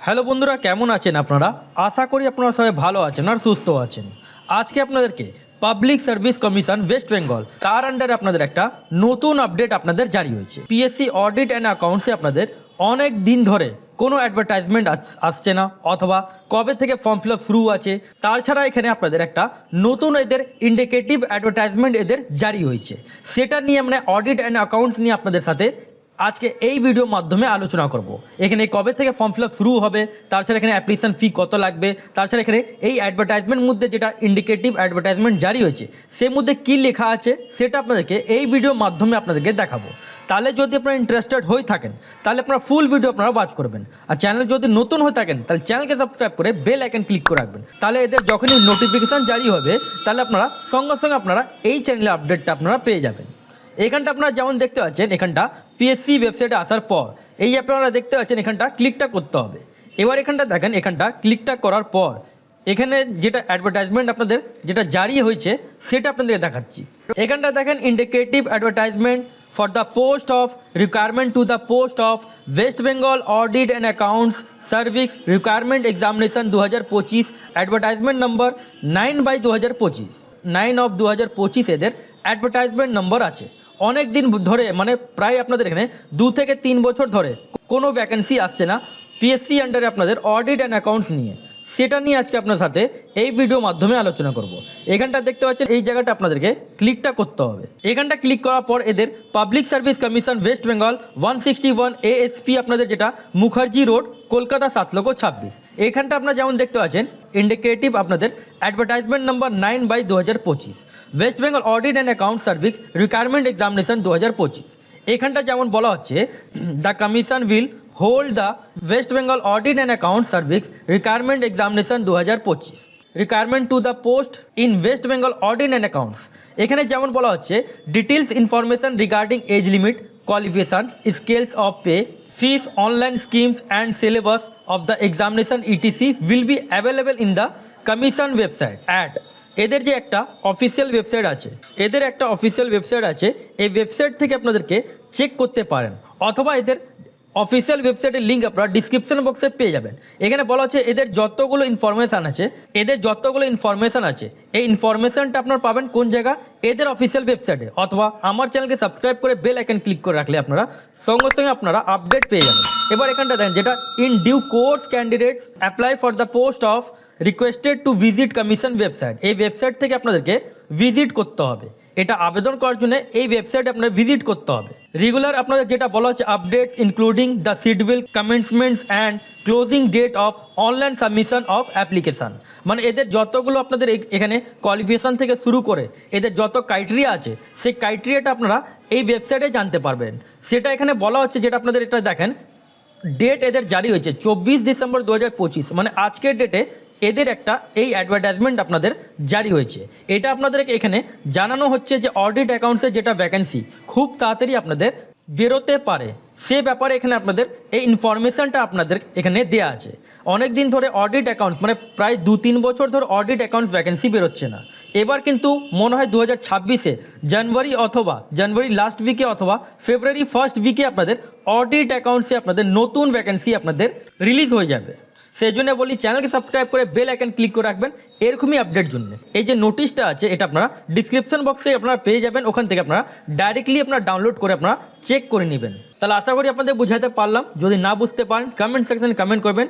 Hello বন্ধুরা, কেমন আছেন আপনারা? আশা করি আপনারা সবাই ভালো আছেন আর সুস্থ আছেন। আজকে আপনাদেরকে public service commission West Bengal তার আন্ডারে আপনাদের একটা নতুন আপডেট আপনাদের জারি হয়েছে। পিএসসি অডিট অ্যান্ড অ্যাকাউন্টসে আপনাদের অনেক দিন ধরে কোনো অ্যাডভার্টাইজমেন্ট আসছে না, অথবা কবে থেকে ফর্ম ফিল আপ শুরু আছে। তাছাড়া এখানে আপনাদের একটা নতুন এদের ইন্ডিকেটিভ অ্যাডভার্টাইজমেন্ট এদের জারি হয়েছে। সেটা নিয়ে মানে অডিট অ্যান্ড অ্যাকাউন্টস নিয়ে আপনাদের সাথে আজকে এই ভিডিওর মাধ্যমে আলোচনা করব। এখানে কবে থেকে ফর্ম ফিল আপ শুরু হবে, তাছাড়া এখানে অ্যাপ্লিকেশন ফি কত লাগবে, তাছাড়া এখানে এই অ্যাডভার্টাইজমেন্ট মধ্যে যেটা ইন্ডিকেটিভ অ্যাডভার্টাইজমেন্ট জারি হয়েছে সেই মধ্যে কী লেখা আছে সেটা আপনাদেরকে এই ভিডিওর মাধ্যমে আপনাদেরকে দেখাবো। তাহলে যদি আপনারা ইন্টারেস্টেড হয়ে থাকেন তাহলে আপনারা ফুল ভিডিও আপনারা ওয়াচ করবেন। আর চ্যানেল যদি নতুন হয়ে থাকেন তাহলে চ্যানেলকে সাবস্ক্রাইব করে বেল আইকন ক্লিক করে রাখবেন। তাহলে এদের যখনই নোটিফিকেশান জারি হবে তাহলে আপনারা সঙ্গে সঙ্গে আপনারা এই চ্যানেলের আপডেটটা আপনারা পেয়ে যাবেন। এখানটা আপনারা যেমন দেখতে পাচ্ছেন, এখানটা পিএসসি ওয়েবসাইটে আসার পর এই আপনারা দেখতে পাচ্ছেন এখানটা ক্লিকটা করতে হবে। এবার এখানটা দেখেন, এখানটা ক্লিকটা করার পর এখানে যেটা অ্যাডভার্টাইজমেন্ট আপনাদের যেটা জারি হয়েছে সেটা আপনাদেরকে দেখাচ্ছি। এখানটা দেখেন indicative advertisement for the post of requirement to the post of West Bengal audit and accounts service requirement examination 2025 advertisement number 9/2025 9/2025 এদের অ্যাডভার্টাইজমেন্ট নম্বর আছে। অনেক দিন ধরে মানে প্রায় আপনাদের এখানে 2 থেকে 3 বছর ধরে কোনো ভ্যাকেন্সি আসছে না পিএসসি আন্ডারে আপনাদের অডিট অ্যান্ড অ্যাকাউন্টস নিয়ে। সেটা নিয়ে আজকে আপনার সাথে এই ভিডিও মাধ্যমে আলোচনা করব। এখানটা দেখতে পাচ্ছেন এই জায়গাটা আপনাদেরকে ক্লিকটা করতে হবে। এখানটা ক্লিক করার পর এদের public service commission West Bengal 161 ASP আপনাদের যেটা মুখার্জি রোড কলকাতা 7,26,। এখানটা আপনারা যেমন দেখতে পাচ্ছেন ইন্ডিকেটিভ আপনাদের advertisement number 9/2025 West Bengal audit and account service requirement examination 2025। এখানটা যেমন বলা হচ্ছে the commission will hold the West Bengal audit and account service requirement examination 2025 requirement to the post in West Bengal audit and accounts. এখানে যেমন বলা হচ্ছে details information regarding age limit qualifications scales of pay fees online schemes and syllabus of the examination etc will be available in the commission website at এদের যে একটা official website আছে, এদের একটা অফিসিয়াল ওয়েবসাইট আছে। এই ওয়েবসাইট থেকে আপনাদেরকে চেক করতে পারেন, অথবা এদের অফিসিয়াল ওয়েবসাইটের লিঙ্ক আপনারা ডিসক্রিপশন বক্সে পেয়ে যাবেন। এখানে বলা হচ্ছে এদের যতগুলো ইনফরমেশান আছে এই ইনফরমেশানটা আপনারা পাবেন কোন জায়গা, এদের অফিসিয়াল ওয়েবসাইটে, অথবা আমার চ্যানেলকে সাবস্ক্রাইব করে বেল আইকন ক্লিক করে রাখলে আপনারা সঙ্গে সঙ্গে আপনারা আপডেট পেয়ে যাবেন। এবার এখানটা দেখেন যেটা in due course candidates apply for the post of requested to visit commission website. এই ওয়েবসাইট থেকে আপনাদেরকে ভিজিট করতে হবে। এটা আবেদন করার জন্য এই ওয়েবসাইটে আপনাদের ভিজিট করতে হবে। রেগুলার আপনাদের যেটা বলা হচ্ছে updates including the schedule commencements and closing date of online submission of application. মানে এদের যতগুলো আপনাদের এখানে কোয়ালিফিকেশান থেকে শুরু করে এদের যত ক্রাইটেরিয়া আছে সেই ক্রাইটেরিয়াটা আপনারা এই ওয়েবসাইটে জানতে পারবেন। সেটা এখানে বলা হচ্ছে যেটা আপনাদের এটা দেখেন ডেট এদের জারি হয়েছে 24 ডিসেম্বর 2025, মানে আজকের ডেটে এদের একটা এই অ্যাডভার্টাইজমেন্ট আপনাদের জারি হয়েছে। এটা আপনাদের এখানে জানানো হচ্ছে যে অডিট অ্যাকাউন্টসের যেটা ভ্যাকেন্সি খুব তাড়াতাড়ি আপনাদের বেরোতে পারে, সে ব্যাপারে এখানে আপনাদের এই ইনফরমেশানটা আপনাদের এখানে দেওয়া আছে। অনেক দিন ধরে অডিট অ্যাকাউন্টস মানে প্রায় 2-3 বছর ধরে অডিট অ্যাকাউন্টস ভ্যাকেন্সি বেরোচ্ছে না। এবার কিন্তু মনে হয় 2026-এ জানুয়ারি লাস্ট উইকে অথবা ফেব্রুয়ারি ফার্স্ট উইকে আপনাদের অডিট অ্যাকাউন্টসে আপনাদের নতুন ভ্যাকেন্সি আপনাদের রিলিজ হয়ে যাবে। সেই জন্য বলি চ্যানেলকে সাবস্ক্রাইব করে বেল আইকন ক্লিক করে রাখবেন এরকমই আপডেট জন্য। এই যে নোটিশটা আছে এটা আপনারা ডিসক্রিপশন বক্সে আপনারা পেয়ে যাবেন, ওখান থেকে আপনারা ডাইরেক্টলি আপনারা ডাউনলোড করে আপনারা চেক করে নেবেন। তাহলে আশা করি আপনাদের বুঝাতে পারলাম। যদি না বুঝতে পারেন কমেন্ট সেকশনে কমেন্ট করবেন,